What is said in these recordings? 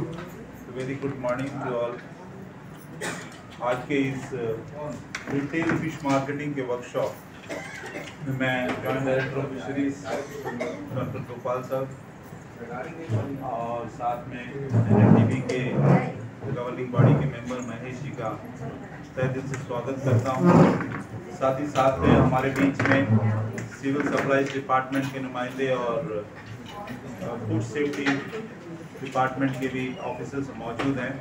Very good morning to all. आज के इस रिटेल फिश मार्केटिंग के वर्कशॉप में मैं joint director of fisheries doctor Gopal साहब और साथ में NFDB के गवर्निंग बॉडी के मेंबर महेश जी का तहे दिल से स्वागत करता हूँ। साथ ही साथ में हमारे बीच में सिविल सप्लाईज डिपार्टमेंट के नुमाइंदे और फूड सेफ्टी डिपार्टमेंट के भी ऑफिसर्स मौजूद हैं।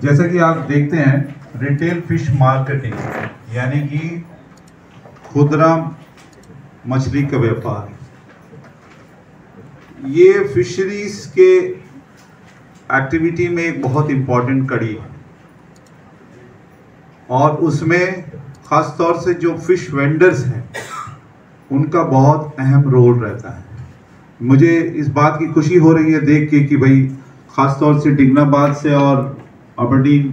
जैसा कि आप देखते हैं रिटेल फिश मार्केटिंग यानी कि खुदरा मछली का व्यापार, ये फिशरीज के एक्टिविटी में एक बहुत इम्पोर्टेंट कड़ी है और उसमें ख़ास तौर से जो फिश वेंडर्स हैं उनका बहुत अहम रोल रहता है। मुझे इस बात की खुशी हो रही है देख के कि भाई ख़ास तौर से डिगनाबाद से और अबरडीन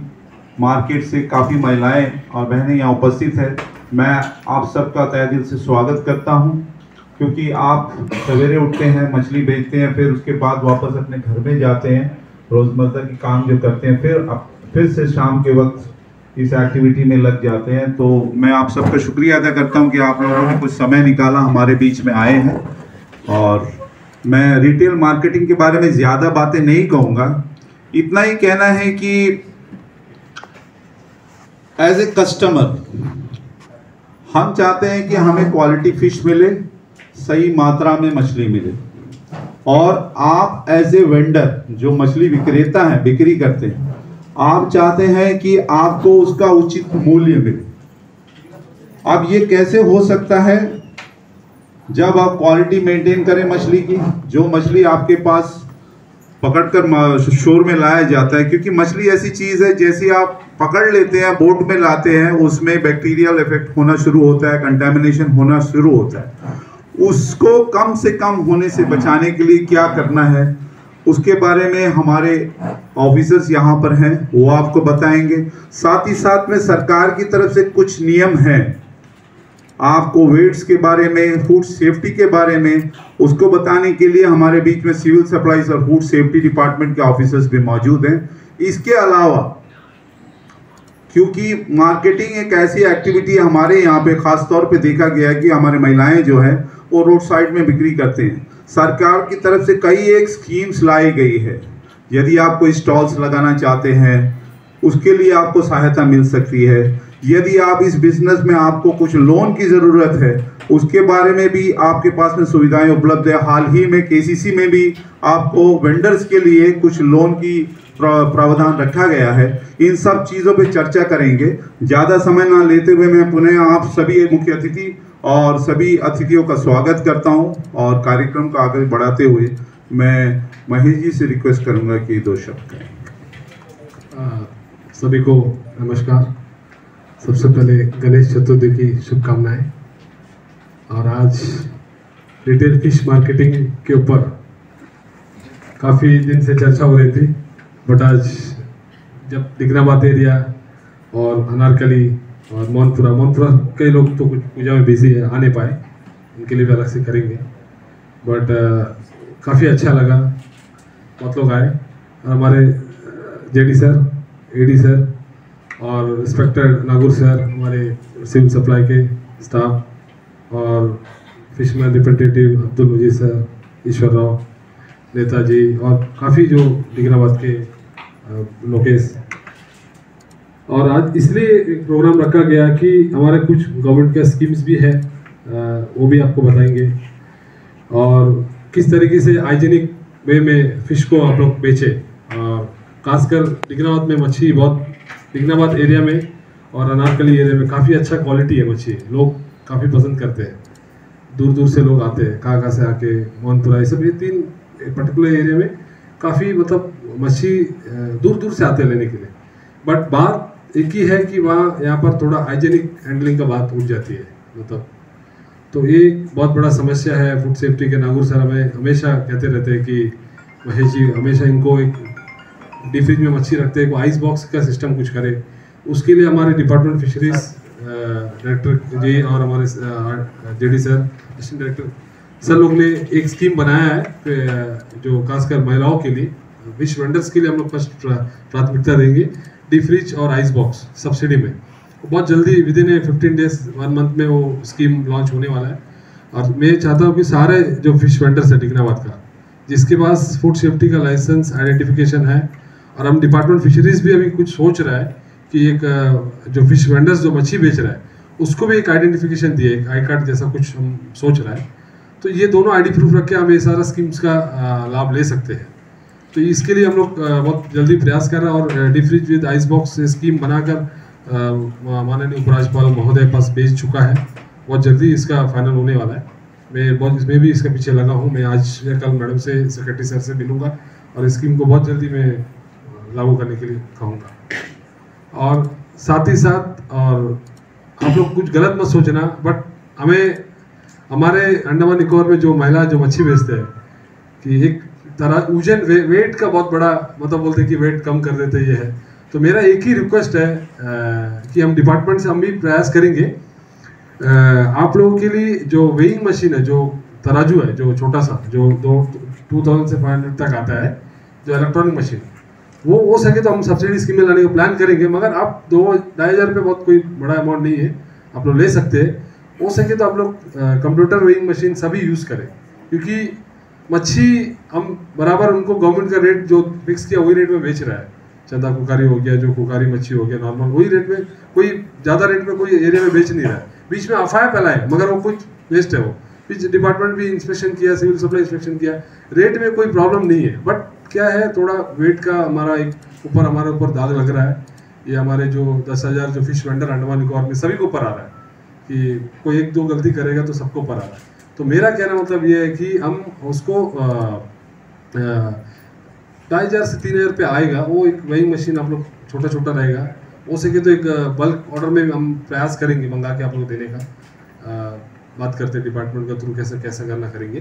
मार्केट से काफ़ी महिलाएं और बहनें यहाँ उपस्थित हैं। मैं आप सबका तहे दिल से स्वागत करता हूँ, क्योंकि आप सवेरे उठते हैं, मछली बेचते हैं, फिर उसके बाद वापस अपने घर में जाते हैं, रोज़मर्रा की काम जो करते हैं, फिर से शाम के वक्त इस एक्टिविटी में लग जाते हैं। तो मैं आप सबका शुक्रिया अदा करता हूं कि आप लोगों ने कुछ समय निकाला, हमारे बीच में आए हैं। और मैं रिटेल मार्केटिंग के बारे में ज़्यादा बातें नहीं कहूँगा, इतना ही कहना है कि एज ए कस्टमर हम चाहते हैं कि हमें क्वालिटी फिश मिले, सही मात्रा में मछली मिले, और आप एज ए वेंडर जो मछली विक्रेता हैं, बिक्री करते हैं, आप चाहते हैं कि आपको उसका उचित मूल्य मिले। अब ये कैसे हो सकता है? जब आप क्वालिटी मेंटेन करें मछली की, जो मछली आपके पास पकड़कर शोर में लाया जाता है, क्योंकि मछली ऐसी चीज़ है जैसे आप पकड़ लेते हैं, बोट में लाते हैं, उसमें बैक्टीरियल इफेक्ट होना शुरू होता है, कंटेमिनेशन होना शुरू होता है। उसको कम से कम होने से बचाने के लिए क्या करना है, उसके बारे में हमारे ऑफिसर्स यहाँ पर हैं, वो आपको बताएंगे। साथ ही साथ में सरकार की तरफ से कुछ नियम हैं आपको वेट्स के बारे में, फूड सेफ्टी के बारे में, उसको बताने के लिए हमारे बीच में सिविल सप्लाईज और फूड सेफ्टी डिपार्टमेंट के ऑफिसर्स भी मौजूद हैं। इसके अलावा क्योंकि मार्केटिंग एक ऐसी एक्टिविटी हमारे यहाँ पे ख़ास तौर पे देखा गया है कि हमारी महिलाएं जो है वो रोड साइड में बिक्री करते हैं। सरकार की तरफ से कई एक स्कीम्स लाई गई है, यदि आप कोई स्टॉल्स लगाना चाहते हैं उसके लिए आपको सहायता मिल सकती है। यदि आप इस बिजनेस में आपको कुछ लोन की ज़रूरत है, उसके बारे में भी आपके पास में सुविधाएं उपलब्ध है। हाल ही में KCC में भी आपको वेंडर्स के लिए कुछ लोन की प्रावधान रखा गया है। इन सब चीज़ों पे चर्चा करेंगे। ज़्यादा समय ना लेते हुए मैं पुनः आप सभी मुख्य अतिथि और सभी अतिथियों का स्वागत करता हूं, और कार्यक्रम को आगे बढ़ाते हुए मैं महेश जी से रिक्वेस्ट करूंगा कि 2 शब्द करें। सभी को नमस्कार। सबसे पहले गणेश चतुर्थी की शुभकामनाएं। और आज रिटेल फिश मार्केटिंग के ऊपर काफ़ी दिन से चर्चा हो रही थी, बट आज जब दिगनाबाद एरिया और अनारकली और मोनपुरा कई लोग तो कुछ पूजा में बिजी है, आ नहीं पाए, उनके लिए भी अलग से करेंगे, बट काफ़ी अच्छा लगा, बहुत लोग आए। और हमारे JD सर, AD सर और इंस्पेक्टर नागुर सर, हमारे सिविल सप्लाई के स्टाफ, और फिशमैन रिप्रेजेंटेटिव अब्दुल मजीद सर, ईश्वर राव, नेताजी, और काफ़ी जो दिगनाबाद के लोकेश। और आज इसलिए एक प्रोग्राम रखा गया कि हमारे कुछ गवर्नमेंट के स्कीम्स भी है, वो भी आपको बताएंगे, और किस तरीके से हाइजीनिक वे में फ़िश को आप लोग बेचें। और खासकर दिगनाबाद में मच्छी बहुत, दिगनाबाद एरिया में और अनारकली एरिया में काफ़ी अच्छा क्वालिटी है मच्छी, लोग काफ़ी पसंद करते हैं, दूर दूर से लोग आते हैं, कहाँ से आके, मोनपुरा, ये सब, ये 3 पर्टिकुलर एरिया में काफ़ी मतलब मच्छी दूर दूर से आते हैं लेने के लिए। बट बात एक ही है कि वहाँ यहाँ पर थोड़ा हाइजीनिक हैंडलिंग का बात उठ जाती है, मतलब तो ये बहुत बड़ा समस्या है। फूड सेफ्टी के नागुर सर हमें हमेशा कहते रहते हैं कि महेश जी हमेशा इनको एक डीप फ्रिज में मच्छी रखते हैं, आइस बॉक्स का सिस्टम कुछ करे। उसके लिए हमारे डिपार्टमेंट फिशरीज डायरेक्टर जी और हमारे JD sir, assistant director sir लोग ने एक स्कीम बनाया है जो खासकर महिलाओं के लिए, विश वेंडर्स के लिए हम लोग फर्स्ट प्राथमिकता देंगे। डी फ्रिज और आइस बॉक्स सब्सिडी में बहुत जल्दी विद इन 15 डेज 1 मंथ में वो स्कीम लॉन्च होने वाला है। और मैं चाहता हूँ कि सारे जो फिश वेंडर्स है टिकनाबाद का, जिसके पास फूड सेफ्टी का लाइसेंस आइडेंटिफिकेशन है, और हम डिपार्टमेंट फिशरीज भी अभी कुछ सोच रहा है कि एक जो फिश वेंडर्स जो मच्छी बेच रहा है उसको भी एक आइडेंटिफिकेशन दिए, एक आई कार्ड जैसा कुछ हम सोच रहा है। तो ये दोनों आईडी प्रूफ रख के हम ये सारा स्कीम्स का लाभ ले सकते हैं। तो इसके लिए हम लोग बहुत जल्दी प्रयास कर रहे हैं, और D fridge with ice box scheme बनाकर माननीय उपराज्यपाल महोदय पास भेज चुका है। बहुत जल्दी इसका फाइनल होने वाला है। मैं बहुत इसमें भी इसके पीछे लगा हूँ। मैं आज या कल मैडम से, सेक्रेटरी सर से मिलूंगा और स्कीम को बहुत जल्दी मैं लागू करने के लिए कहूँगा। और साथ ही साथ, और आप लोग कुछ गलत मत सोचना, बट हमें हमारे अंडमान निकोबार में जो महिला जो मच्छी बेचते हैं कि एक तरह वजन वेट का बहुत बड़ा मतलब बोलते हैं कि वेट कम कर देते ये है। तो मेरा एक ही रिक्वेस्ट है कि हम डिपार्टमेंट से हम भी प्रयास करेंगे आप लोगों के लिए जो वेइंग मशीन है, जो तराजू है, जो छोटा सा जो 2000 से 500 तक आता है, जो इलेक्ट्रॉनिक मशीन, वो हो सके तो हम सब्सिडी स्कीम में लाने का प्लान करेंगे। मगर आप 2-2,500 रुपये बहुत कोई बड़ा अमाउंट नहीं है, आप लोग ले सकते हैं। हो सके तो आप लोग कंप्यूटर वेइंग मशीन सभी यूज़ करें, क्योंकि मच्छी हम बराबर उनको गवर्नमेंट का रेट जो फिक्स किया वही रेट में बेच रहा है। चंदा कुकारी हो गया, जो कुकारी मच्छी हो गया, नॉर्मल वही रेट में, कोई ज़्यादा रेट में कोई एरिया में बेच नहीं रहा है। बीच में अफवाह फैलाए मगर वो कुछ वेस्ट है। वो बीच डिपार्टमेंट भी इंस्पेक्शन किया, सिविल सप्लाई इंस्पेक्शन किया, रेट में कोई प्रॉब्लम नहीं है। बट क्या है, थोड़ा वेट का हमारे ऊपर दाग लग रहा है। ये हमारे जो 10,000 जो फिश वेंडर अंडमान निकोबार में सभी को ऊपर आ रहा है कि कोई 1-2 गलती करेगा तो सबको ऊपर आ रहा है। तो मेरा कहना मतलब ये है कि हम उसको 2,500 से 3,000 रुपये आएगा। वो एक वेइंग मशीन आप लोग छोटा रहेगा। हो सके तो एक बल्क ऑर्डर में हम प्रयास करेंगे मंगा के आप लोग देने का। बात करते हैं डिपार्टमेंट के थ्रू कैसे करना करेंगे।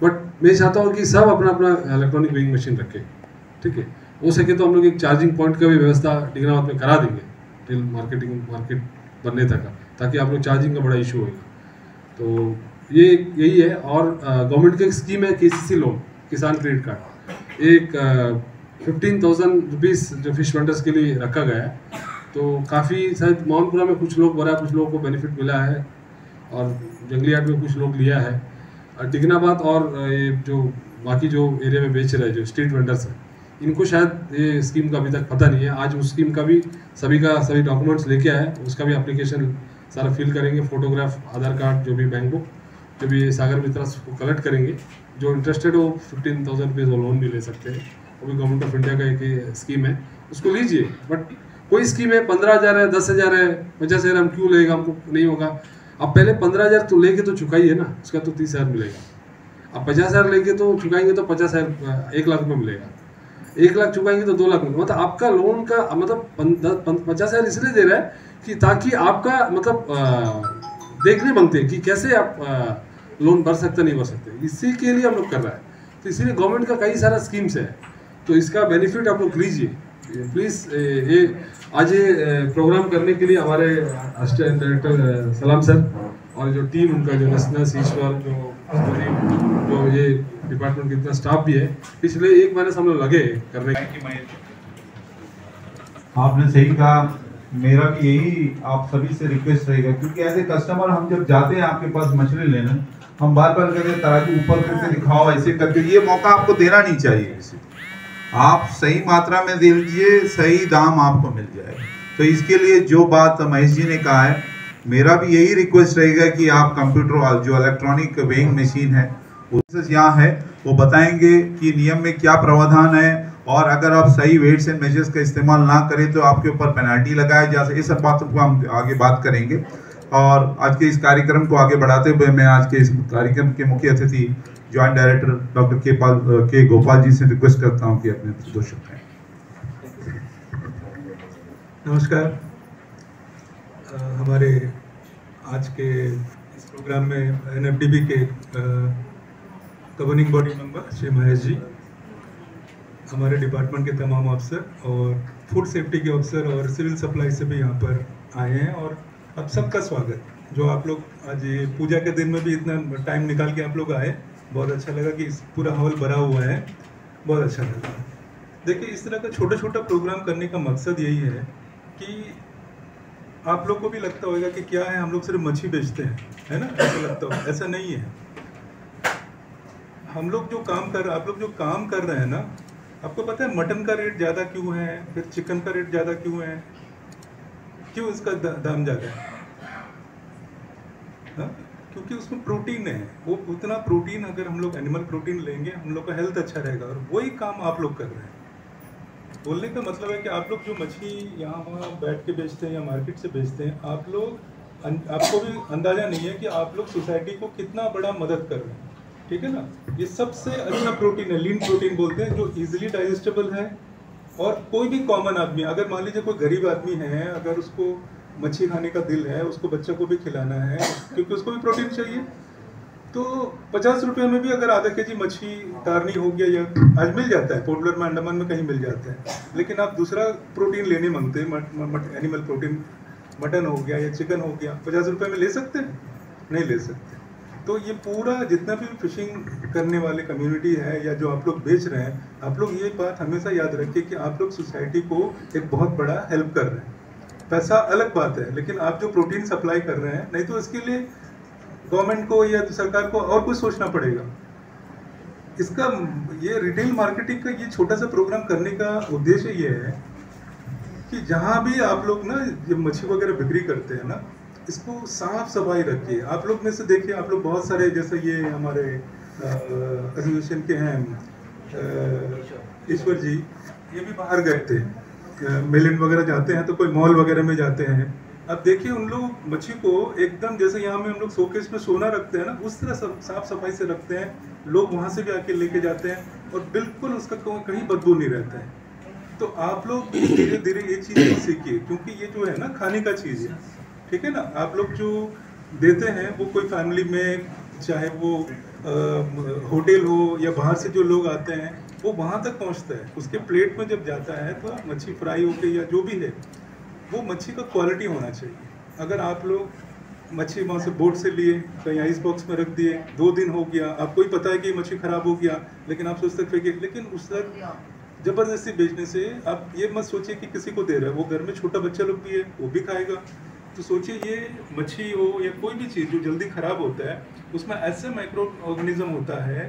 बट मैं चाहता हूँ कि सब अपना इलेक्ट्रॉनिक वेइंग मशीन रखें, ठीक है। हो सके तो हम लोग एक चार्जिंग पॉइंट का भी व्यवस्था टिकनाबाद में करा देंगे टिल मार्केट बनने तक, ताकि आप लोग चार्जिंग का बड़ा इशू होगा। तो ये यही है। और गवर्नमेंट की एक स्कीम है KCC लोन, किसान क्रेडिट कार्ड, एक 15,000 रुपीज़ जो फिश वेंडर्स के लिए रखा गया है। तो काफ़ी शायद मोहनपुरा में कुछ लोग कुछ लोगों को बेनिफिट मिला है, और जंगली हाट में कुछ लोग लिया है। टिकनाबाद और ये जो बाकी जो एरिया में बेच रहे हैं जो स्ट्रीट वेंडर्स हैं, इनको शायद ये स्कीम का अभी तक पता नहीं है। आज उस स्कीम का भी सभी डॉक्यूमेंट्स लेके आए, उसका भी एप्लीकेशन सारा फिल करेंगे, फोटोग्राफ, आधार कार्ड, जो भी बैंक बुक, जो भी सागर मित्रा को कलेक्ट करेंगे। जो इंटरेस्टेड हो 15,000 रुपीज़ वो लोन भी ले सकते हैं। वो भी गवर्नमेंट ऑफ इंडिया का एक स्कीम है, उसको लीजिए। बट कोई स्कीम है 15,000 है, 10,000 है, 50,000 हम क्यों लेगा, हमको नहीं होगा। अब पहले 15,000 तो लेके तो चुकाइए ना, उसका तो 30,000 मिलेगा। अब 50,000 लेके तो चुकाएंगे तो 50,000 1 लाख रुपये मिलेगा। 1 लाख चुकाएंगे तो 2 लाख मिलेगा। मतलब आपका लोन का मतलब 50,000 इसलिए दे रहा है कि ताकि आपका मतलब देखने मांगते हैं कि कैसे आप लोन भर सकते नहीं भर सकते, इसी के लिए हम लोग कर रहा है। तो इसीलिए गवर्नमेंट का कई सारा स्कीम्स है, तो इसका बेनिफिट आप लोग लीजिए प्लीज़। ये आज ये प्रोग्राम करने के लिए हमारे असिस्टेंट डायरेक्टर सलाम सर और जो टीम उनका, जो नसनस, ईश्वर, जो ये डिपार्टमेंट का इतना स्टाफ भी है, पिछले 1 महीने से हम लोग लगे करने की। आपने सही कहा। मेरा भी यही आप सभी से रिक्वेस्ट रहेगा, क्योंकि एज ए कस्टमर हम जब जाते हैं आपके पास मछली लेने, हम बार कहते हैं तराजू ऊपर करके दिखाओ, ऐसे करके। ये मौका आपको देना नहीं चाहिए किसी को। आप सही मात्रा में दे लीजिए, सही दाम आपको मिल जाएगा। तो इसके लिए जो बात महेश जी ने कहा है, मेरा भी यही रिक्वेस्ट रहेगा कि आप कंप्यूटर जो इलेक्ट्रॉनिक वेइंग मशीन है यहाँ है, वो बताएंगे कि नियम में क्या प्रावधान है, और अगर आप सही वेट्स एंड मेजर्स का इस्तेमाल ना करें तो आपके ऊपर पेनल्टी लगाया जा सकती है। ये सब बातों को हम आगे बात करेंगे। और आज के इस कार्यक्रम को आगे बढ़ाते हुए मैं आज के इस कार्यक्रम के मुख्य अतिथि जॉइंट डायरेक्टर डॉक्टर के गोपाल जी से रिक्वेस्ट करता हूं कि अपने 2 शब्द कहें। नमस्कार। हमारे आज के इस प्रोग्राम में NFDB के governing body member Shri Mahesh ji, हमारे डिपार्टमेंट के तमाम अफसर और फूड सेफ्टी के अफसर और सिविल सप्लाई से भी यहाँ पर आए हैं, और आप सबका स्वागत। जो आप लोग आज ये पूजा के दिन में भी इतना टाइम निकाल के आप लोग आए, बहुत अच्छा लगा कि पूरा हॉल भरा हुआ है, बहुत अच्छा लगा। देखिए, इस तरह का छोटा छोटा प्रोग्राम करने का मकसद यही है कि आप लोग को भी लगता होगा कि क्या है, हम लोग सिर्फ मच्छी बेचते हैं, है ना, ऐसा लगता होगा। ऐसा नहीं है। हम लोग जो काम कर आप लोग जो काम कर रहे हैं ना, आपको पता है मटन का रेट ज़्यादा क्यों है, फिर चिकन का रेट ज़्यादा क्यों है, क्यों इसका दाम ज़्यादा है? हाँ? क्योंकि उसमें प्रोटीन है। वो उतना प्रोटीन अगर हम लोग एनिमल प्रोटीन लेंगे, हम लोग का हेल्थ अच्छा रहेगा। और वही काम आप लोग कर रहे हैं। बोलने का मतलब है कि आप लोग जो मछली यहाँ वहाँ बैठ के बेचते हैं या मार्केट से बेचते हैं, आपको भी अंदाज़ा नहीं है कि आप लोग सोसाइटी को कितना बड़ा मदद कर रहे हैं। ठीक है ना? ये सबसे अच्छा प्रोटीन है, लीन प्रोटीन बोलते हैं, जो इजीली डाइजेस्टेबल है। और कोई भी कॉमन आदमी, अगर मान लीजिए कोई गरीब आदमी है, अगर उसको मच्छी खाने का दिल है, उसको बच्चे को भी खिलाना है क्योंकि उसको भी प्रोटीन चाहिए, तो 50 रुपये में भी अगर आधा केजी मच्छी उतारनी हो गया, या आज मिल जाता है पोर्टलर में, अंडमान में कहीं मिल जाता है। लेकिन आप दूसरा प्रोटीन लेने मांगते हैं, एनिमल प्रोटीन, मटन हो गया या चिकन हो गया, 50 रुपये में ले सकते हैं? नहीं ले सकते। तो ये पूरा जितना भी फिशिंग करने वाले कम्युनिटी है या जो आप लोग बेच रहे हैं, आप लोग ये बात हमेशा याद रखिए कि आप लोग सोसाइटी को एक बहुत बड़ा हेल्प कर रहे हैं। पैसा अलग बात है, लेकिन आप जो प्रोटीन सप्लाई कर रहे हैं, नहीं तो इसके लिए गवर्नमेंट को या सरकार को और कुछ सोचना पड़ेगा। इसका ये रिटेल मार्केटिंग का ये छोटा सा प्रोग्राम करने का उद्देश्य ये है कि जहाँ भी आप लोग ना ये मच्छी वगैरह बिक्री करते हैं ना, इसको साफ सफाई रखिए। आप लोग में से देखिए, आप लोग बहुत सारे, जैसे ये हमारे एसोसिएशन के हैं ईश्वर जी, ये भी बाहर गए थे, मेलैंड वगैरह जाते हैं तो कोई मॉल वगैरह में जाते हैं। अब देखिए, उन लोग मच्छी को एकदम जैसे यहाँ में हम लोग शोकेस में सोना रखते हैं ना, उस तरह साफ सफाई से रखते हैं। लोग वहाँ से भी आके लेके जाते हैं और बिल्कुल उसका कहीं बदबू नहीं रहता है। तो आप लोग धीरे धीरे ये चीज़ सीखिए, क्योंकि ये जो है ना खाने का चीज़ है। ठीक है ना? आप लोग जो देते हैं वो कोई फैमिली में, चाहे वो होटल हो या बाहर से जो लोग आते हैं, वो वहाँ तक पहुँचता है। उसके प्लेट में जब जाता है तो मच्छी फ्राई होके या जो भी है, वो मच्छी का क्वालिटी होना चाहिए। अगर आप लोग मच्छी वहाँ से बोट से लिए, कहीं आइस बॉक्स में रख दिए, 2 दिन हो गया, आपको ही पता है कि मच्छी खराब हो गया, लेकिन आप सोचते फेंकिए। लेकिन उस तक ज़बरदस्ती बेचने से आप ये मत सोचिए कि किसी को दे रहा है, वो घर में छोटा बच्चा लोग भी है, वो भी खाएगा। तो सोचिए, ये मच्छी हो या कोई भी चीज़ जो जल्दी ख़राब होता है, उसमें ऐसे माइक्रो ऑर्गेनिज्म होता है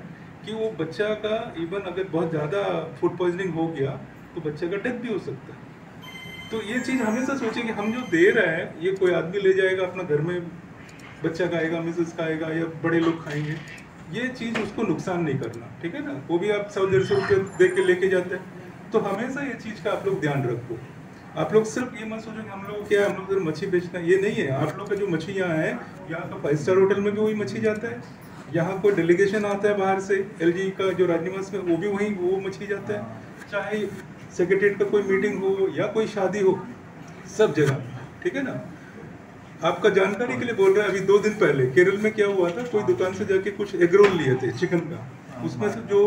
कि वो बच्चा का, इवन अगर बहुत ज़्यादा फूड पॉइजनिंग हो गया तो बच्चे का डेथ भी हो सकता है। तो ये चीज़ हमेशा सोचिए कि हम जो दे रहे हैं, ये कोई आदमी ले जाएगा अपना, घर में बच्चा खाएगा, मिसेस खाएगा या बड़े लोग खाएंगे, ये चीज़ उसको नुकसान नहीं करना। ठीक है ना? वो भी आप 100-150 रुपये दे के लेके जाते हैं। तो हमेशा ये चीज़ का आप लोग ध्यान रखो। आप लोग सिर्फ ये मत सोचो कि हम लोग क्या, हम लोग सिर्फ मच्छी बेचना, ये नहीं है। आप लोग का जो मच्छी यहाँ है, यहाँ का 5 स्टार होटल में भी वही मच्छी जाता है, यहाँ कोई डेलीगेशन आता है बाहर से, LG का जो राजनिवास में, वो भी वो मछली जाता है। चाहे सेक्रेटरीट का कोई मीटिंग हो या कोई शादी हो, सब जगह। ठीक है ना? आपका जानकारी के लिए बोल रहे हैं, अभी 2 दिन पहले केरल में क्या हुआ था, कोई दुकान से जाके कुछ एग रोल लिए थे चिकन का, उसमें से जो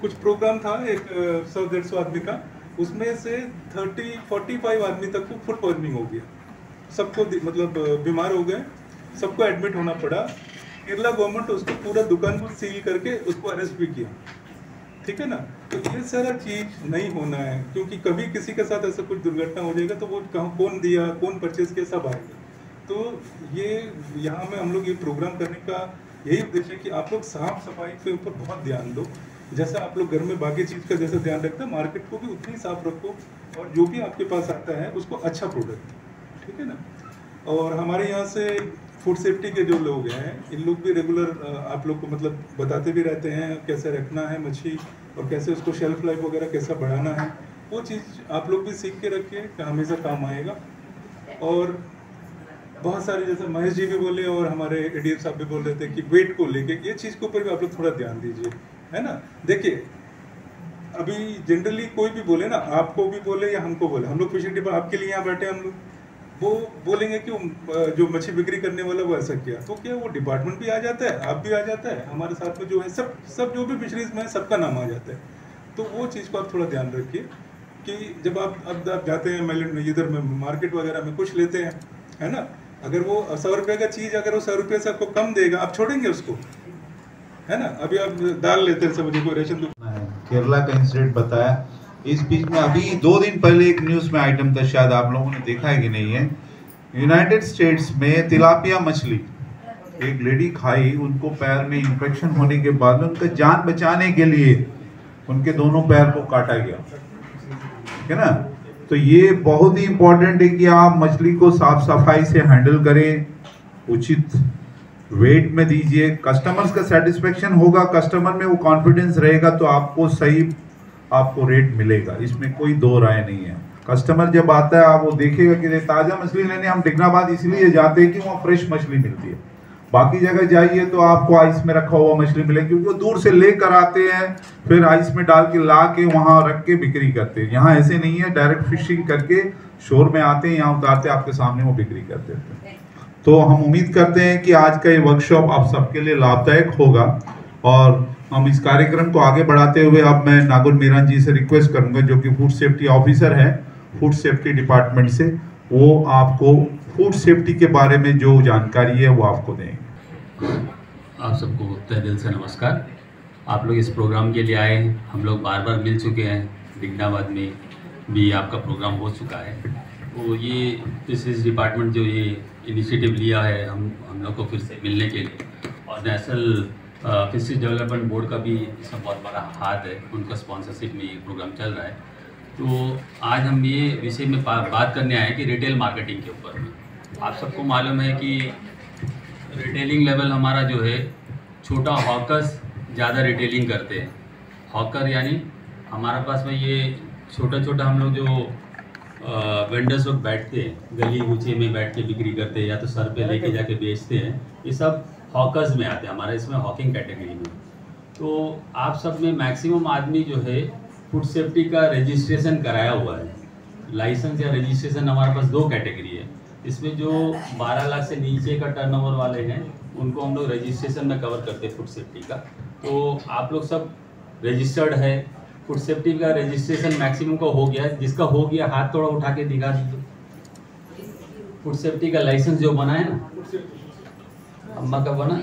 कुछ प्रोग्राम था एक 100-150 आदमी का, उसमें से 30-45 आदमी तक को फूड पॉइजनिंग हो गया। सबको मतलब बीमार हो गए, सबको एडमिट होना पड़ा। केरला गवर्नमेंट उसको पूरा दुकान को सील करके उसको अरेस्ट भी किया। ठीक है ना? तो ये सारा चीज़ नहीं होना है, क्योंकि कभी किसी के साथ ऐसा कुछ दुर्घटना हो जाएगा तो वो कौन दिया, कौन परचेज किया, सब आएगा। तो ये यहाँ में हम लोग ये प्रोग्राम करने का यही उद्देश्य है कि आप लोग साफ सफाई के ऊपर बहुत ध्यान दो। जैसा आप लोग घर में बाकी चीज़ का जैसे ध्यान रखते हैं, मार्केट को भी उतनी साफ रखो, और जो भी आपके पास आता है उसको अच्छा प्रोडक्ट। ठीक है ना? और हमारे यहाँ से फूड सेफ्टी के जो लोग हैं, इन लोग भी रेगुलर आप लोग को मतलब बताते भी रहते हैं कैसे रखना है मच्छी, और कैसे उसको शेल्फ लाइफ वगैरह कैसा बढ़ाना है। वो चीज़ आप लोग भी सीख के रखिए कि हमेशा काम आएगा। और बहुत सारे, जैसे महेश जी भी बोले और हमारे ADM साहब भी बोल रहे थे कि वेट को लेके, ये चीज़ के ऊपर भी आप लोग थोड़ा ध्यान दीजिए, है ना? देखिए, अभी जनरली कोई भी बोले ना, आपको भी बोले या हमको बोले, हम लोग फिशिंग डिपार्टमेंट आपके लिए यहाँ बैठे, हम लोग वो बोलेंगे कि जो मछली बिक्री करने वाला वो ऐसा किया, तो क्या वो डिपार्टमेंट भी आ जाता है, आप भी आ जाता है, हमारे साथ में जो है सब जो भी फिशरीज में है, सबका नाम आ जाता है। तो वो चीज़ को आप थोड़ा ध्यान रखिए कि जब आप जाते हैं मेलैंड में, इधर में मार्केट वगैरह में कुछ लेते हैं, है ना, अगर वो 100 रुपये का चीज़ अगर वो 100 रुपये से आपको कम देगा, आप छोड़ेंगे उसको, है ना। अभी आप दाल लेते हैं सब्जी को, रेशन केरला का इंसिडेंट बताया। इस बीच में अभी 2 दिन पहले एक न्यूज़ में आइटम था, शायद आप लोगों ने देखा है कि नहीं है, यूनाइटेड स्टेट्स में तिलापिया मछली एक लेडी खाई, उनको पैर में इंफेक्शन होने के बाद उनका जान बचाने के लिए उनके दोनों पैर को काटा गया, है ना। तो ये बहुत ही इम्पोर्टेंट है कि आप मछली को साफ सफाई से हैंडल करें, उचित वेट में दीजिए, कस्टमर्स का सेटिस्फेक्शन होगा, कस्टमर में वो कॉन्फिडेंस रहेगा तो आपको सही आपको रेट मिलेगा, इसमें कोई दो राय नहीं है। कस्टमर जब आता है आप वो देखेगा कि ताज़ा मछली लेने हम डिगनाबाद इसलिए जाते हैं कि वहाँ फ्रेश मछली मिलती है। बाकी जगह जाइए तो आपको आइस में रखा हुआ मछली मिलेगी, क्योंकि वो दूर से लेकर आते हैं, फिर आइस में डाल के ला के वहाँ रख के बिक्री करते हैं। यहाँ ऐसे नहीं है, डायरेक्ट फिशिंग करके शोर में आते हैं, यहाँ उतारते हैं, आपके सामने वो बिक्री कर देते हैं। तो हम उम्मीद करते हैं कि आज का ये वर्कशॉप आप सबके लिए लाभदायक होगा, और हम इस कार्यक्रम को आगे बढ़ाते हुए अब मैं नागुल मीरान जी से रिक्वेस्ट करूंगा, जो कि फूड सेफ्टी ऑफिसर है फूड सेफ्टी डिपार्टमेंट से, वो आपको फूड सेफ्टी के बारे में जो जानकारी है वो आपको देंगे। आप सबको तहे दिल से नमस्कार। आप लोग इस प्रोग्राम के लिए आए, हम लोग बार बार मिल चुके हैं, डिगनाबाद में भी आपका प्रोग्राम हो चुका है। तो ये फिशरीज डिपार्टमेंट जो ये इनिशिएटिव लिया है हम लोग को फिर से मिलने के लिए, और नेशनल फिशरीज डेवलपमेंट बोर्ड का भी इसमें बहुत बड़ा हाथ है, उनका स्पॉन्सरशिप में ये प्रोग्राम चल रहा है। तो आज हम ये विषय में बात करने आए कि रिटेल मार्केटिंग के ऊपर में। आप सबको मालूम है कि रिटेलिंग लेवल हमारा जो है, छोटा हॉकर्स ज़्यादा रिटेलिंग करते हैं। हॉकर यानी हमारे पास में ये छोटा छोटा हम लोग जो वेंडर्स लोग बैठते हैं, गली गुचे में बैठ के बिक्री करते हैं या तो सर पे लेके जाके बेचते हैं, ये सब हॉकर्स में आते हैं, हमारे इसमें हॉकिंग कैटेगरी में। तो आप सब में मैक्सिमम आदमी जो है फूड सेफ्टी का रजिस्ट्रेशन कराया हुआ है। लाइसेंस या रजिस्ट्रेशन हमारे पास 2 कैटेगरी है। इसमें जो 12 लाख से नीचे का टर्नओवर वाले हैं उनको हम लोग रजिस्ट्रेशन में कवर करते हैं फूड सेफ्टी का। तो आप लोग सब रजिस्टर्ड है, फूड सेफ्टी का रजिस्ट्रेशन मैक्सिमम का हो गया है। जिसका हो गया हाथ थोड़ा उठा के दिखा दीजिए। फूड सेफ्टी का लाइसेंस जो बना है ना, अम्मा का बना,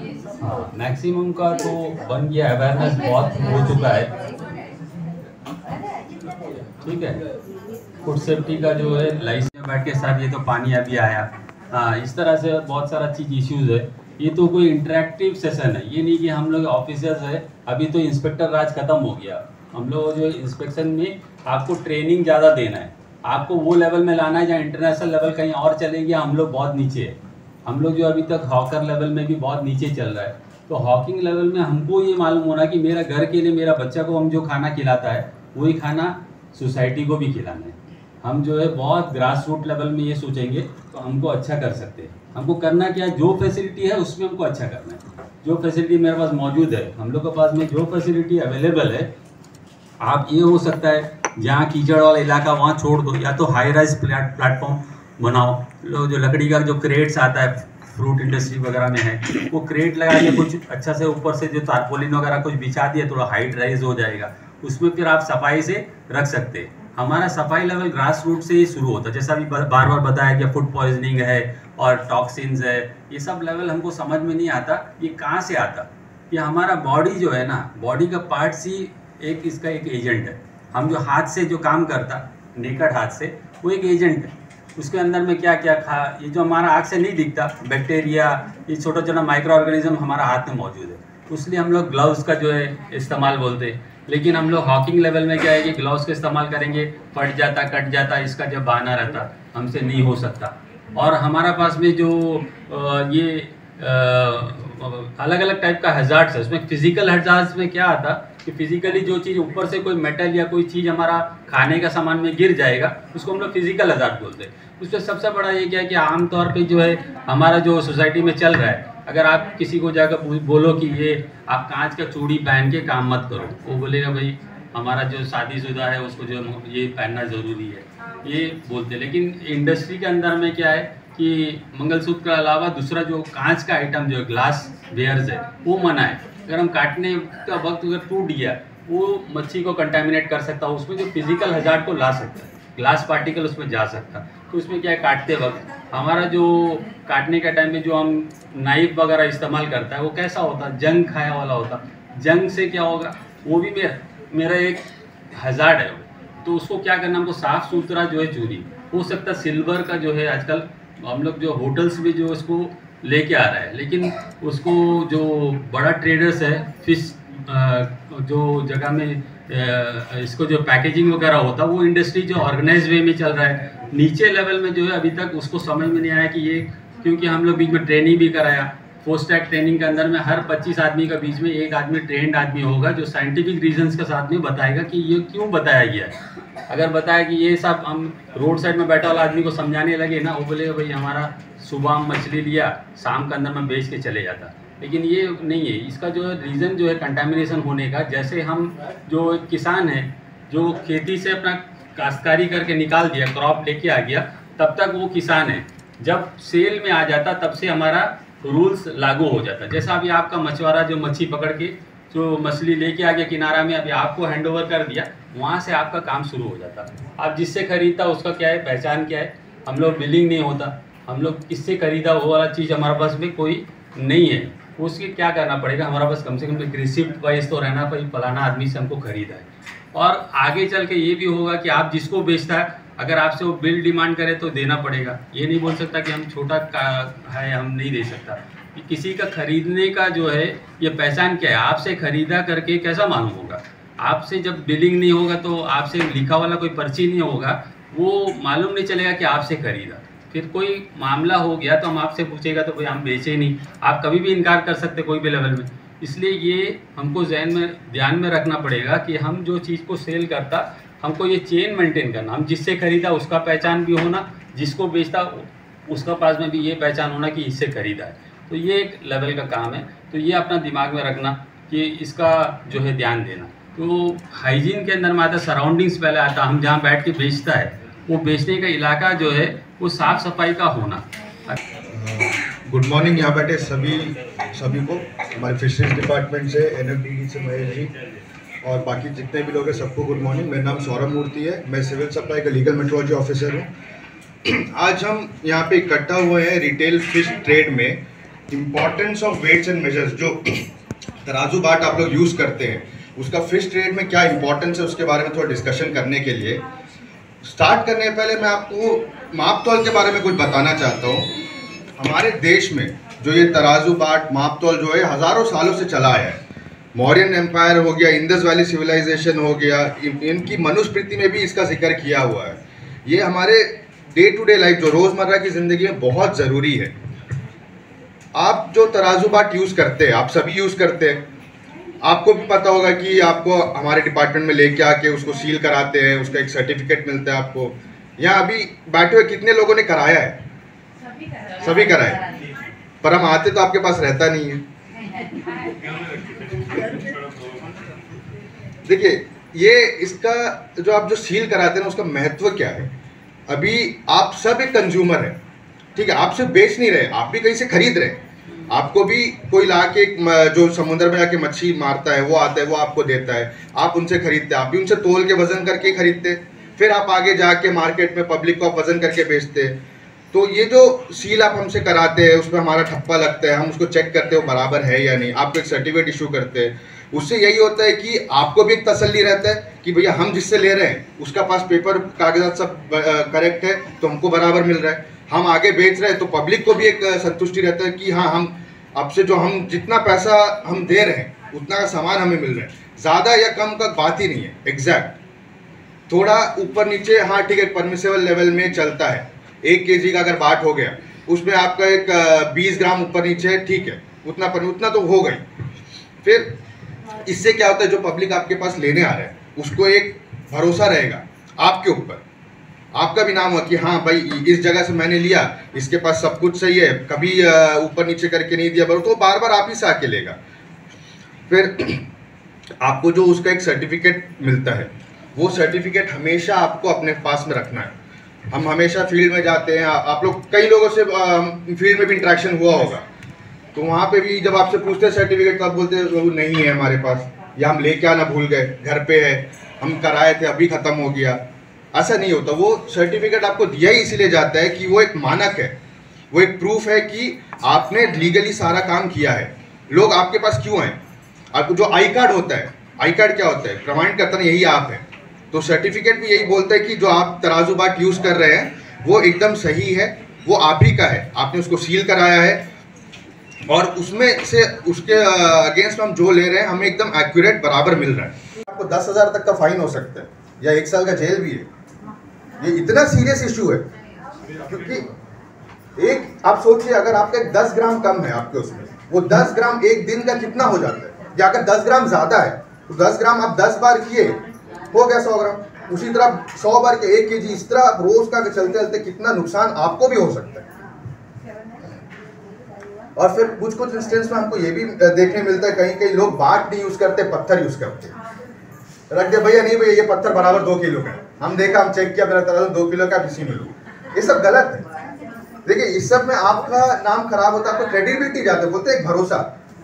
हाँ, मैक्सिमम का तो बन गया, अवेयरनेस बहुत हो चुका है, ठीक है। फूड सेफ्टी का जो है लाइसेंस बैठ के साथ ये तो पानी अभी आया, हाँ, इस तरह से बहुत सारा चीज़ इश्यूज़ है। ये तो कोई इंटरेक्टिव सेशन है, ये नहीं कि हम लोग ऑफिसर्स है। अभी तो इंस्पेक्टर राज खत्म हो गया। हम लोग जो इंस्पेक्शन में आपको ट्रेनिंग ज़्यादा देना है, आपको वो लेवल में लाना है जहाँ इंटरनेशनल लेवल कहीं और चले गया, हम लोग बहुत नीचे है। हम लोग जो अभी तक हॉकर लेवल में भी बहुत नीचे चल रहा है। तो हॉकिंग लेवल में हमको ये मालूम होना कि मेरा घर के लिए मेरा बच्चा को हम जो खाना खिलाता है वही खाना सोसाइटी को भी खिलाना है। हम जो है बहुत ग्रास रूट लेवल में ये सोचेंगे तो हमको अच्छा कर सकते हैं। हमको करना क्या है, जो फैसिलिटी है उसमें हमको अच्छा करना है। जो फैसिलिटी मेरे पास मौजूद है, हम लोग के पास में जो फैसिलिटी अवेलेबल है, आप ये हो सकता है जहाँ कीचड़ वाला इलाका वहाँ छोड़ दो, या तो हाई राइज प्लेटफॉर्म बनाओ। लोग जो लकड़ी का जो क्रेट्स आता है फ्रूट इंडस्ट्री वगैरह में है, वो क्रेट लगा के कुछ अच्छा से ऊपर से जो तारपोलिन वगैरह कुछ बिछा दिया, थोड़ा हाइट राइज हो जाएगा, उसमें फिर आप सफाई से रख सकते हैं। हमारा सफाई लेवल ग्रास रूट से ही शुरू होता है। जैसा अभी बार बार बताया कि फूड पॉइजनिंग है और टॉक्सिन्स है, ये सब लेवल हमको समझ में नहीं आता ये कहाँ से आता। ये हमारा बॉडी जो है ना, बॉडी का पार्ट्स ही एक इसका एक एजेंट है। हम जो हाथ से जो काम करता, नेकड हाथ से, वो एक एजेंट है। उसके अंदर में क्या क्या ये जो हमारा आँख से नहीं दिखता, बैक्टीरिया, ये छोटा छोटा माइक्रो ऑर्गेनिज्म हमारा हाथ में मौजूद है। इसलिए हम लोग ग्लव्स का जो है इस्तेमाल बोलते हैं। लेकिन हम लोग हॉकिंग लेवल में क्या है कि ग्लव्स का इस्तेमाल करेंगे, फट जाता, कट जाता, इसका जब बहाना रहता, हमसे नहीं हो सकता। और हमारा पास में जो ये अलग अलग टाइप का हज़ार्ड्स है, उसमें फिजिकल हज़ार्ड्स में क्या आता कि फिजिकली जो चीज़ ऊपर से कोई मेटल या कोई चीज़ हमारा खाने का सामान में गिर जाएगा, उसको हम लोग फिजिकल हज़ार्ड बोलते हैं। उसमें सबसे बड़ा ये क्या है कि आमतौर पे जो है हमारा जो सोसाइटी में चल रहा है, अगर आप किसी को जाकर बोलो कि ये आप कांच का चूड़ी पहन के काम मत करो, वो बोलेगा भाई हमारा जो शादीशुदा है उसको जो ये पहनना ज़रूरी है, ये बोलते। लेकिन इंडस्ट्री के अंदर में क्या है कि मंगलसूत्र के अलावा दूसरा जो कांच का आइटम जो ग्लास वेयर्स है वो मना है। अगर हम काटने का वक्त अगर टूट गया, वो मच्छी को कंटामिनेट कर सकता है, उसमें जो फिजिकल हज़ार्ड को ला सकता है। ग्लास पार्टिकल उसमें जा सकता। तो उसमें क्या है, काटते वक्त हमारा जो काटने का टाइम में जो हम नाइफ वगैरह इस्तेमाल करता है वो कैसा होता है, जंग खाया वाला होता। जंग से क्या होगा, वो भी मेरा एक हज़ार्ड है। तो उसको क्या करना, हमको साफ़ सुथरा जो है चूड़ी, हो सकता है सिल्वर का जो है आजकल हम लोग जो होटल्स में जो उसको लेके आ रहा है, लेकिन उसको जो बड़ा ट्रेडर्स है फिश जो जगह में इसको जो पैकेजिंग वगैरह होता है वो इंडस्ट्री जो ऑर्गेनाइज वे में चल रहा है। नीचे लेवल में जो है अभी तक उसको समझ में नहीं आया कि ये, क्योंकि हम लोग बीच में ट्रेनिंग भी कराया, पोस्ट टैग ट्रेनिंग के अंदर में हर 25 आदमी का बीच में एक आदमी ट्रेंड आदमी होगा जो साइंटिफिक रीजंस के साथ में बताएगा कि ये क्यों बताया गया है। अगर बताया कि ये सब हम रोड साइड में बैठा वाला आदमी को समझाने लगे ना, वो बोले भाई हमारा सुबह हम मछली लिया, शाम के अंदर में बेच के चले जाता, लेकिन ये नहीं है। इसका जो है रीज़न जो है कंटामिनेशन होने का, जैसे हम जो एक किसान है जो खेती से अपना काश्तकारी करके निकाल दिया, क्रॉप लेके आ गया, तब तक वो किसान है। जब सेल में आ जाता तब से हमारा रूल्स लागू हो जाता। जैसा अभी आपका मछुआरा जो मच्छी पकड़ के जो मछली लेके आ गया किनारा में, अभी आपको हैंड ओवर कर दिया, वहाँ से आपका काम शुरू हो जाता। आप जिससे खरीदता उसका क्या है, पहचान क्या है, हम लोग बिलिंग नहीं होता, हम लोग किससे खरीदा वो वाला चीज़ हमारे पास में कोई नहीं है। उसके क्या करना पड़ेगा, हमारा पास कम से कम एक रिसिप्ट वाइज तो रहना, भाई फलाना आदमी से हमको खरीदा है। और आगे चल के ये भी होगा कि आप जिसको बेचता है अगर आपसे वो बिल डिमांड करे तो देना पड़ेगा। ये नहीं बोल सकता कि हम छोटा है हम नहीं दे सकता। किसी का खरीदने का जो है ये पहचान क्या है, आपसे खरीदा करके कैसा मालूम होगा। आपसे जब बिलिंग नहीं होगा तो आपसे लिखा वाला कोई पर्ची नहीं होगा, वो मालूम नहीं चलेगा कि आपसे खरीदा। फिर कोई मामला हो गया तो हम आपसे पूछेगा तो भाई हम बेचे ही नहीं, आप कभी भी इनकार कर सकते कोई भी लेवल में। इसलिए ये हमको ज़हन में ध्यान में रखना पड़ेगा कि हम जो चीज़ को सेल करता हमको ये चेन मेंटेन करना, हम जिससे खरीदा उसका पहचान भी होना, जिसको बेचता उसका पास में भी ये पहचान होना कि इससे खरीदा है। तो ये एक लेवल का काम है। तो ये अपना दिमाग में रखना कि इसका जो है ध्यान देना। तो हाइजीन के अंदर में आता, सराउंडिंग्स पहले आता, हम जहाँ बैठ के बेचता है वो बेचने का इलाका जो है वो साफ़ सफाई का होना। गुड मॉर्निंग यहाँ बैठे सभी को, हमारे फिशरीज डिपार्टमेंट से, NFDD से महेश जी और बाकी जितने भी लोग हैं सबको गुड मॉर्निंग। मेरा नाम सौरभ मूर्ति है, मैं सिविल सप्लाई का लीगल मेट्रोलॉजी ऑफिसर हूँ। आज हम यहाँ पे इकट्ठा हुए हैं रिटेल फिश ट्रेड में importance of weights and measures. जो तराजू बाट आप लोग यूज़ करते हैं उसका फिश ट्रेड में क्या इंपॉर्टेंस है उसके बारे में थोड़ा डिस्कशन करने के लिए स्टार्ट करने से पहले मैं आपको माप तौल के बारे में कुछ बताना चाहता हूँ। हमारे देश में जो ये तराजू बाट माप तौल जो है हज़ारों सालों से चला है। मौर्यन एम्पायर हो गया, इंडस वैली सिविलाइजेशन हो गया, इनकी मनुस्मृति में भी इसका जिक्र किया हुआ है। ये हमारे डे टू डे लाइफ जो रोज़मर्रा की ज़िंदगी में बहुत ज़रूरी है। आप जो तराजू बाट यूज़ करते हैं, आप सभी यूज़ करते हैं, आपको भी पता होगा कि आपको हमारे डिपार्टमेंट में लेके आके उसको सील कराते हैं, उसका एक सर्टिफिकेट मिलता है आपको। यहाँ अभी बैठे हुए कितने लोगों ने कराया है? सभी कराए, पर हम आते तो आपके पास रहता नहीं है। देखिए ये इसका जो आप जो सील कराते हैं ना उसका महत्व क्या है। अभी आप सब एक कंज्यूमर है, ठीक है, आप सिर्फ बेच नहीं रहे, आप भी कहीं से खरीद रहे हैं। आपको भी कोई ला के जो समुद्र में जाके मच्छी मारता है वो आता है, वो आपको देता है, आप उनसे खरीदते हैं, आप भी उनसे तोल के वजन करके खरीदते हैं, फिर आप आगे जाके मार्केट में पब्लिक को आप वजन करके बेचते हैं। तो ये जो सील आप हमसे कराते हैं उस पर हमारा ठप्पा लगता है, हम उसको चेक करते हैं वो बराबर है या नहीं, आपको एक सर्टिफिकेट इशू करते हैं। उससे यही होता है कि आपको भी एक तसल्ली रहता है कि भैया हम जिससे ले रहे हैं उसका पास पेपर कागजात सब करेक्ट है तो हमको बराबर मिल रहा है, हम आगे बेच रहे हैं तो पब्लिक को भी एक संतुष्टि रहता है कि हाँ हम आपसे जो हम जितना पैसा हम दे रहे हैं उतना का सामान हमें मिल रहा है। ज़्यादा या कम का बात ही नहीं है, एग्जैक्ट थोड़ा ऊपर नीचे हाँ ठीक है परमिसेबल लेवल में चलता है। 1 kg का अगर बाट हो गया उसमें आपका एक 20 ग्राम ऊपर नीचे है, ठीक है, उतना तो हो गई। फिर इससे क्या होता है, जो पब्लिक आपके पास लेने आ रहा है उसको एक भरोसा रहेगा आपके ऊपर, आपका भी नाम हो कि हाँ भाई इस जगह से मैंने लिया, इसके पास सब कुछ सही है, कभी ऊपर नीचे करके नहीं दिया, तो बार बार आप ही से आके लेगा। फिर आपको जो उसका एक सर्टिफिकेट मिलता है वो सर्टिफिकेट हमेशा आपको अपने पास में रखना है। हम हमेशा फील्ड में जाते हैं, आप लोग कई लोगों से फील्ड में भी इंटरेक्शन हुआ होगा, तो वहाँ पे भी जब आपसे पूछते हैं सर्टिफिकेट तो आप बोलते हैं वो नहीं है हमारे पास, या हम लेके आना भूल गए, घर पे है, हम कराए थे अभी ख़त्म हो गया। ऐसा नहीं होता। वो सर्टिफिकेट आपको दिया ही इसीलिए जाता है कि वो एक मानक है, वो एक प्रूफ है कि आपने लीगली सारा काम किया है। लोग आपके पास क्यों आए? आपको जो आई कार्ड होता है, आई कार्ड क्या होता है? प्रमाणित करता है यही आप है। तो सर्टिफिकेट भी यही बोलता है कि जो आप तराजू बाट यूज़ कर रहे हैं वो एकदम सही है, वो आप ही का है, आपने उसको सील कराया है और उसमें से उसके अगेंस्ट हम जो ले रहे हैं हमें एकदम एक्यूरेट बराबर मिल रहा है। आपको 10,000 तक का फाइन हो सकता है या 1 साल का जेल भी है। ये इतना सीरियस इशू है क्योंकि एक आप सोचिए, अगर आपका 10 ग्राम कम है आपके उसमें, वो 10 ग्राम एक दिन का कितना हो जाता है, या अगर 10 ग्राम ज़्यादा है तो 10 ग्राम आप 10 बार किए हो गया 100 ग्राम। उसी तरह 100 बार के 1 kg, इस तरह रोज का चलते चलते कितना नुकसान आपको भी हो सकता है। और फिर कुछ कुछ इंस्टेंस में हमको ये भी देखने मिलता है, कहीं कहीं लोग बाट नहीं यूज करते, पत्थर यूज करते, रख दे भैया, नहीं भैया ये पत्थर बराबर 2 किलो का है, हम देखा, हम चेक किया, मेरा 2 किलो का किसी में लो। ये सब गलत है। देखिए इस सब में आपका नाम खराब होता है, आपको क्रेडिबिलिटी जाता है। बोलते हैं एक भरोसा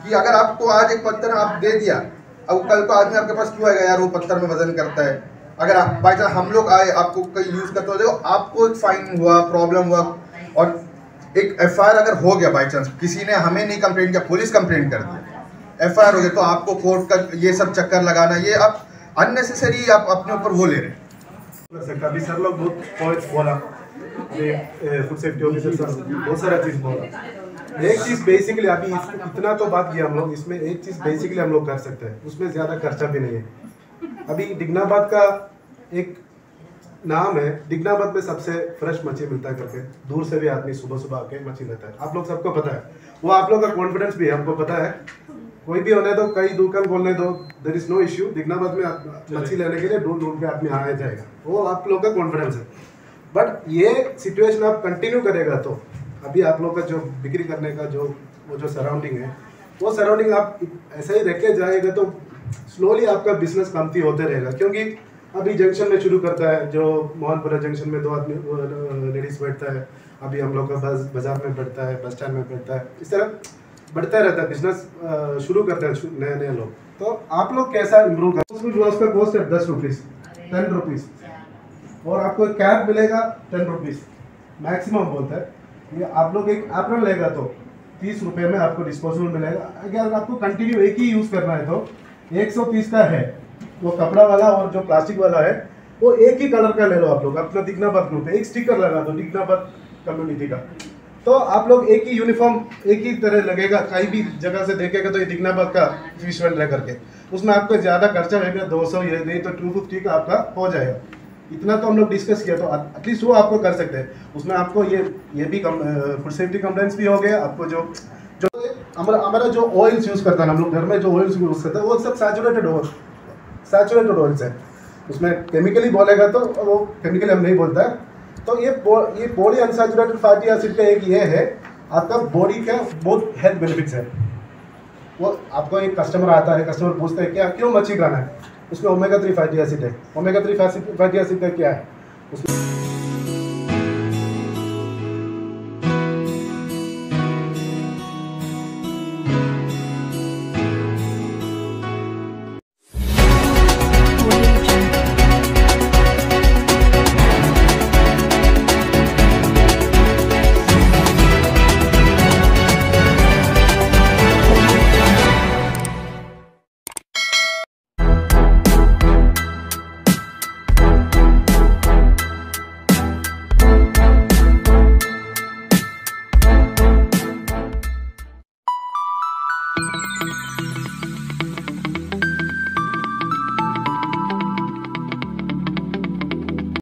कि अगर आपको आज एक पत्थर आप दे दिया, अब कल को आदमी आपके पास क्यों आएगा यार वो पत्थर में वजन करता है। अगर आप बाई चांस हम लोग आए, आपको कहीं यूज करते हो, आपको एक फाइन हुआ, प्रॉब्लम हुआ और एक FIR अगर हो गया, बाई चांस किसी ने हमें नहीं कंप्लेंट किया, पुलिस कंप्लेंट कर दिया, FIR हो गया, तो आपको कोर्ट का ये सब चक्कर लगाना, ये आप अननेसेसरी आप अपने ऊपर वो ले रहे हैं। अभी सर लोग बहुत पॉइंट्स बोला, फूड सेफ्टी ऑफिसर सर बहुत सारा चीज़ बोला। एक चीज़ बेसिकली अभी इतना तो बात किया हम लोग, इसमें एक चीज़ बेसिकली हम लोग कर सकते हैं, उसमें ज़्यादा खर्चा भी नहीं है। अभी डिगनाबाद का एक नाम है, डिगनाबाद में सबसे फ्रेश मच्छी मिलता है करके, दूर से भी आदमी सुबह सुबह आके मच्छी लेता है, आप लोग सबको पता है। वो आप लोग का कॉन्फिडेंस भी है, हमको पता है। कोई भी होने दो, कई दुकान खोलने दो, देयर इज नो इश्यू। डिगनाबाद में मच्छी लेने के लिए दूर दूर के आदमी आ जाएगा, वो आप लोग का कॉन्फिडेंस है। बट ये सिचुएशन आप कंटिन्यू करेगा तो अभी आप लोग का जो बिक्री करने का जो सराउंडिंग है, वो सराउंडिंग आप ऐसे ही रख के जाएगा तो स्लोली आपका बिजनेस कमती होते रहेगा। क्योंकि अभी जंक्शन में शुरू करता है, जो मोहनपुरा जंक्शन में 2 आदमी लेडीज बैठता है, अभी हम लोग का बस बाजार में बैठता है, बस स्टैंड में बैठता है, इस तरह बढ़ता रहता है बिजनेस। शुरू करते हैं नए नए लोग, तो आप लोग कैसा इम्प्रूव कर, उसका कॉस्ट है 10 रुपीज़, 10 रुपीज़, और आपको कैप मिलेगा 10 रुपीज़ मैक्सिमम बोलता है। ये आप लोग एक एप्रन लेगा तो 30 रुपये में आपको डिस्पोजेबल मिलेगा। अगर आपको कंटिन्यू एक ही यूज़ करना है तो 130 का है वो कपड़ा वाला, और जो प्लास्टिक वाला है वो एक ही कलर का ले लो आप लोग। अपना डिगनाबाद ग्रुप है, एक स्टिकर लगा दो डिगनाबाद कम्युनिटी का, तो आप लोग एक ही यूनिफॉर्म एक ही तरह लगेगा। कहीं भी जगह से देखेगा तो ये डिगनाबाद का फिश वेंडर करके, उसमें आपको ज़्यादा खर्चा रहेगा, 200 ये नहीं तो 250 का आपका हो जाएगा। इतना तो हम लोग डिस्कस किया, तो एटलीस्ट वो आपको कर सकते हैं। उसमें आपको ये भी फूड सेफ्टी कंप्लेंट्स भी हो गया। आपको जो हमारा जो ऑयल्स यूज़ करता है, हम लोग घर में जो ऑयल्स यूज़ करते हैं वो सब सैचुरेटेड ऑयल्स है। उसमें केमिकली बोलेगा तो वो केमिकली हम नहीं बोलता है। तो ये पॉली अनसैचुरेटेड फैटी एसिड का एक ये है, आपका बॉडी का बहुत हेल्थ बेनिफिट्स है। वो आपको एक कस्टमर आता है, कस्टमर पूछता है क्या क्यों मच्छी खाना है, उसमें ओमेगा 3 फैटी एसिड है। ओमेगा 3 फैटी एसिड का क्या है उसमें